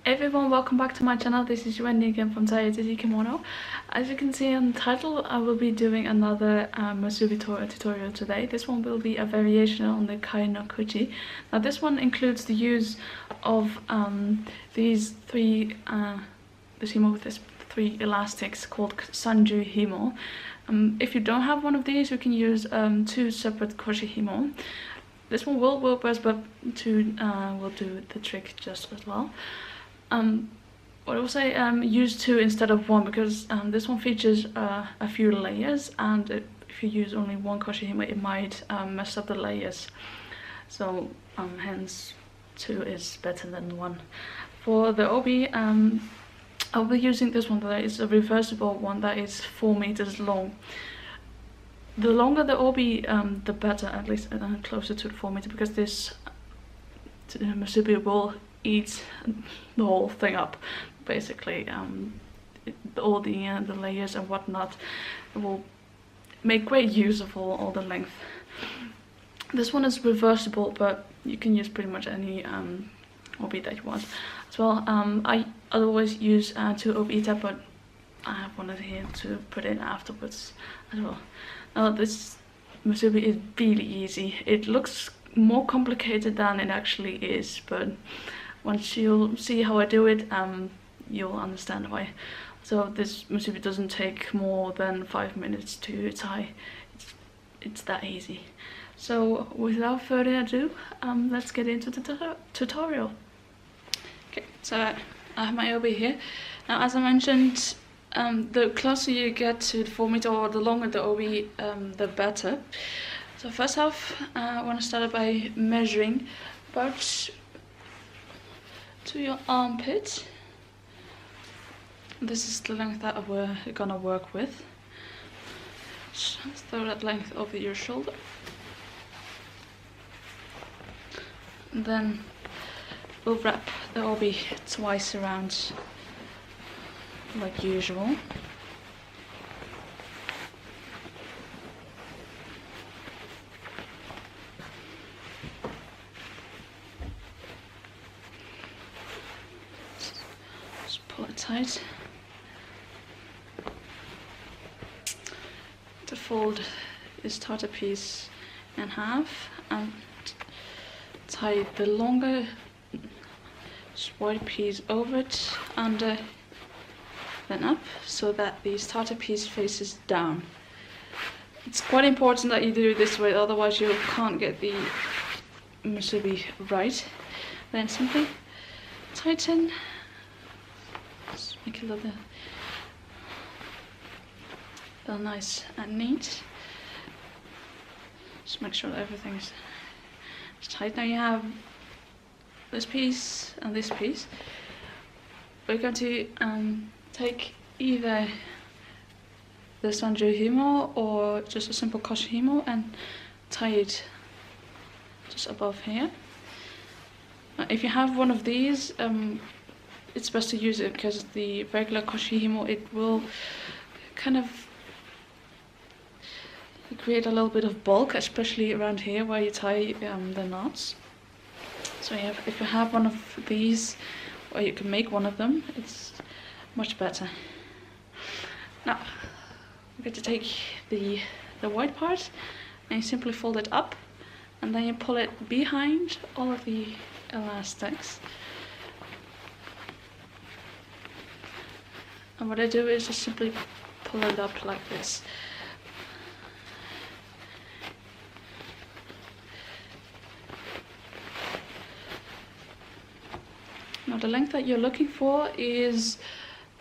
Everyone, welcome back to my channel. This is Wendy again from Chayatsuji Kimono. As you can see on the title, I will be doing another Musubi tutorial today. This one will be a variation on the kai-no-kuchi. Now this one includes the use of these three this himo with this three elastics called sanjuuhimo. If you don't have one of these, you can use two separate koshi himo. This one will work best, but two will do the trick just as well. What I will say, use two instead of one, because this one features a few layers, and if you use only one koshi himo, it might mess up the layers. So hence two is better than one. For the obi, I'll be using this one that is a reversible one that is 4 meters long. The longer the obi, the better, at least closer to the 4 meter, because this musubi will eat the whole thing up, basically. All the layers and whatnot. It will make great use of all the length. This one is reversible, but you can use pretty much any obi that you want as well. I otherwise use two obita, but I have one here to put in afterwards as well. Now this musubi is really easy. It looks more complicated than it actually is, but once you'll see how I do it, you'll understand why. So this musubi doesn't take more than 5 minutes to tie. It's that easy. So without further ado, let's get into the tutorial. Okay, so I have my obi here. Now, as I mentioned, the closer you get to the 4 meter, or the longer the obi, the better. So first off, I want to start by measuring about to your armpit. This is the length that we're gonna work with. Just throw that length over your shoulder. And then we'll wrap the obi twice around like usual. Pull it tight. To fold this tighter piece in half and tie the longer white piece over it, under, then up, so that the starter piece faces down. It's quite important that you do it this way, otherwise you can't get the musubi right. Then simply tighten. Just make it look nice and neat. Just make sure that everything's tight. Now you have this piece and this piece. We're going to take either the sanjuuhimo or just a simple koshi himo and tie it just above here. If you have one of these, it's best to use it, because the regular koshi himo, it will kind of create a little bit of bulk, especially around here where you tie the knots. So if you have one of these, or you can make one of them, it's much better. Now I'm going to take the white part, and you simply fold it up, and then you pull it behind all of the elastics. And what I do is just simply pull it up like this. Now the length that you're looking for is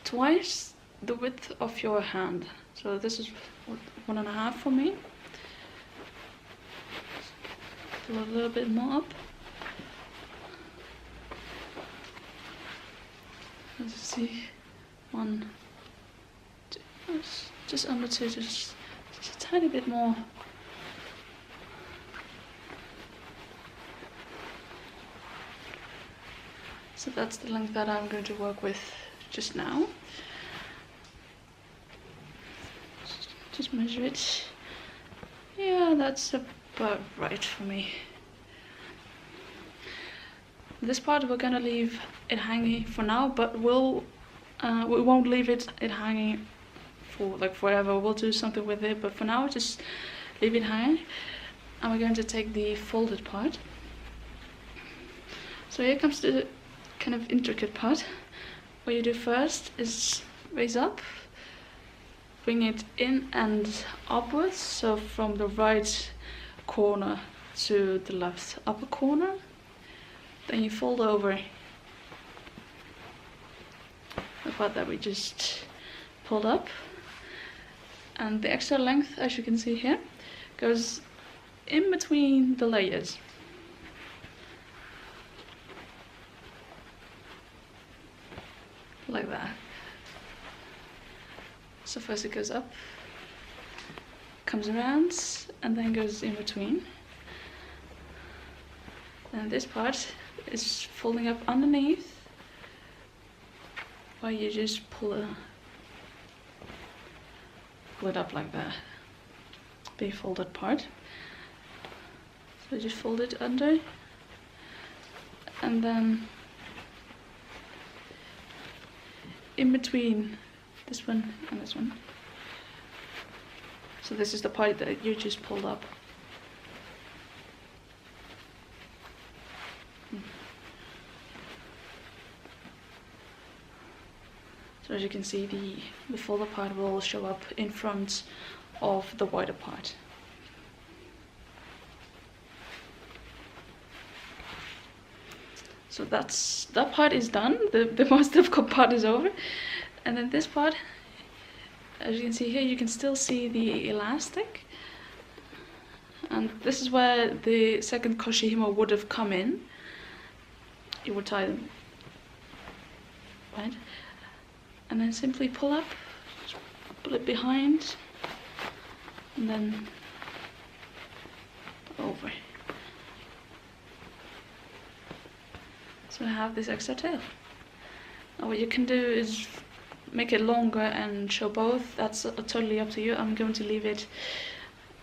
twice the width of your hand. So this is 1.5 for me. Pull a little bit more up. As you see, 1, 2, just under 2, just a tiny bit more. So that's the length that I'm going to work with just now. Just measure it. Yeah, that's about right for me. This part we're gonna leave it hanging for now, but we won't leave it hanging for like forever. We'll do something with it, but for now just leave it hanging. And we're going to take the folded part. So here comes the kind of intricate part. What you do first is raise up, bring it in and upwards, so from the right corner to the left upper corner. Then you fold over the part that we just pulled up, and the extra length, as you can see here, goes in between the layers. Like that. So first it goes up, comes around, and then goes in between. And this part is folding up underneath, where you just pull it up like that. The folded part. So just fold it under, and then in between this one and this one. So this is the part that you just pulled up. So as you can see, the folded part will show up in front of the wider part. So that part is done. The most difficult part is over. And then this part, as you can see here, you can still see the elastic. And this is where the second koshihimo would have come in. You would tie them, right? And then simply pull up, pull it behind, and then over. So I have this extra tail. Now what you can do is make it longer and show both. That's totally up to you. I'm going to leave it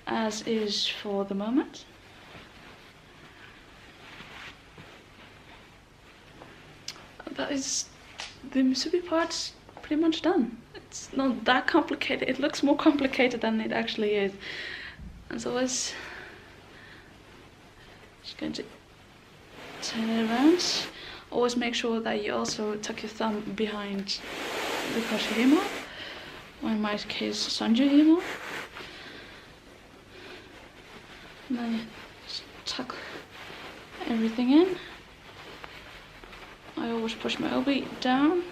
as is for the moment. That is the Musubi part pretty much done. It's not that complicated. It looks more complicated than it actually is. And so it's just going to turn it around. Always make sure that you also tuck your thumb behind the koshihimo, or in my case sanjuuhimo. And then you just tuck everything in. I always push my obi down.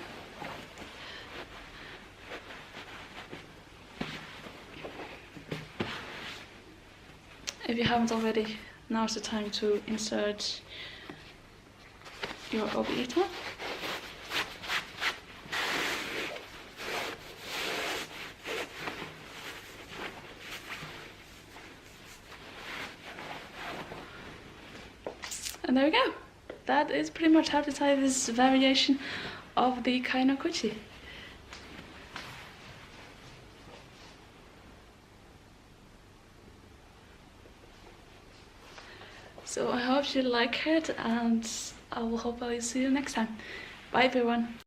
If you haven't already, now's the time to insert your obi-ita. And there we go. That is pretty much how to tie this variation of the kai-no-kuchi. So I hope you like it, and I will hopefully see you next time. Bye everyone.